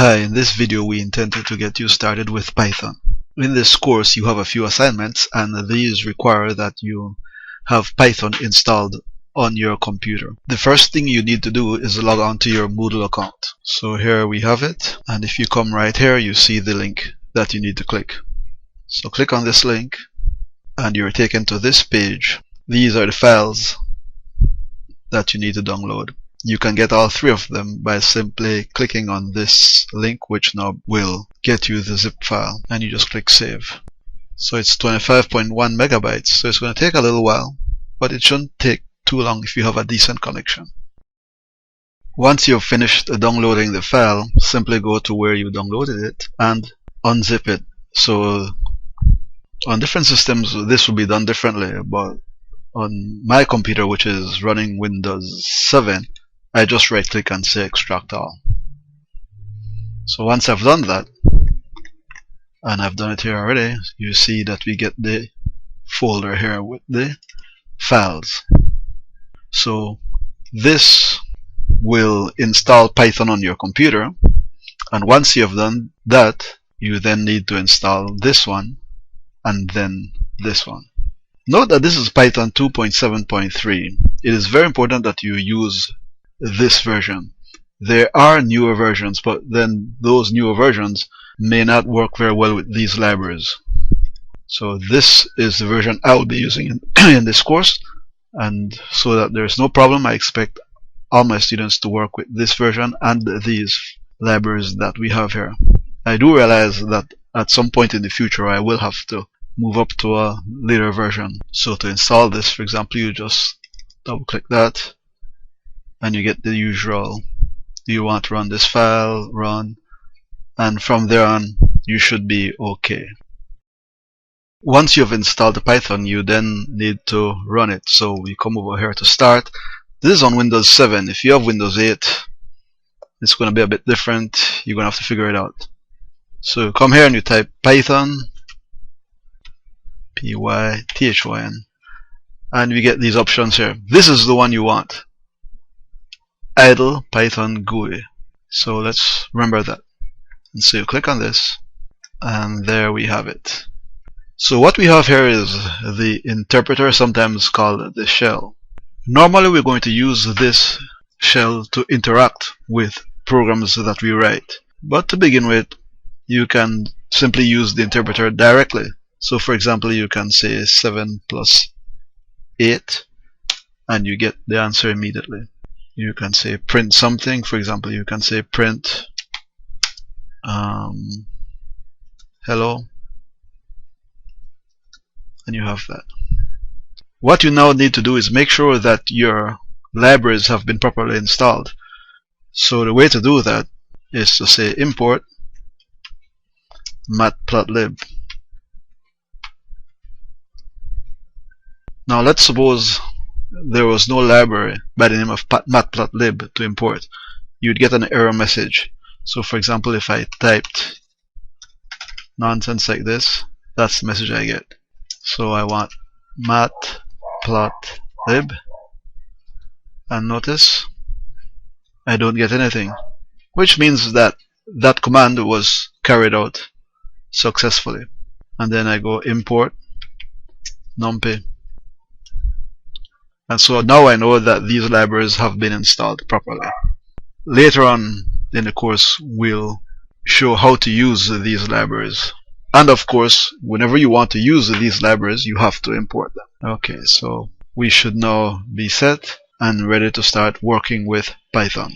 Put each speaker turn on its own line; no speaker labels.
Hi, in this video we intended to get you started with Python. In this course you have a few assignments, and these require that you have Python installed on your computer. The first thing you need to do is log on to your Moodle account. So here we have it, and if you come right here you see the link that you need to click. So click on this link and you're taken to this page. These are the files that you need to download. You can get all three of them by simply clicking on this link, which now will get you the zip file, and you just click save. So it's 25.1 megabytes, so it's going to take a little while, but it shouldn't take too long if you have a decent connection. Once you've finished downloading the file, simply go to where you downloaded it and unzip it. So on different systems this will be done differently, but on my computer, which is running Windows 7, I just right click and say extract all. So once I've done that, and I've done it here already, you see that we get the folder here with the files. So this will install Python on your computer, and once you have done that, you then need to install this one and then this one. Note that this is Python 2.7.3. It is very important that you use this version. There are newer versions, but then those newer versions may not work very well with these libraries. So this is the version I will be using in this course, and so that there's no problem, I expect all my students to work with this version and these libraries that we have here. I do realize that at some point in the future I will have to move up to a later version. So to install this, for example, you just double click that and you get the usual, do you want to run this file, run, and from there on you should be okay. Once you've installed the Python, you then need to run it. So we come over here to start. This is on Windows 7. If you have Windows 8, it's going to be a bit different. You're going to have to figure it out. So you come here and you type Python, Python, and we get these options here. This is the one you want, idle Python GUI. So let's remember that. And so you click on this, and there we have it. So what we have here is the interpreter, sometimes called the shell. Normally we're going to use this shell to interact with programs that we write. But to begin with, you can simply use the interpreter directly. So for example, you can say 7 plus 8 and you get the answer immediately. You can say print something. For example, you can say print hello, and you have that. What you now need to do is make sure that your libraries have been properly installed. So the way to do that is to say import matplotlib. Now let's suppose there was no library by the name of matplotlib to import. You'd get an error message. So for example, if I typed nonsense like this, that's the message I get. So I want matplotlib, and notice I don't get anything, which means that that command was carried out successfully. And then I go import numpy. And so now I know that these libraries have been installed properly. Later on in the course we'll show how to use these libraries. And of course, whenever you want to use these libraries, you have to import them. Okay, so we should now be set and ready to start working with Python.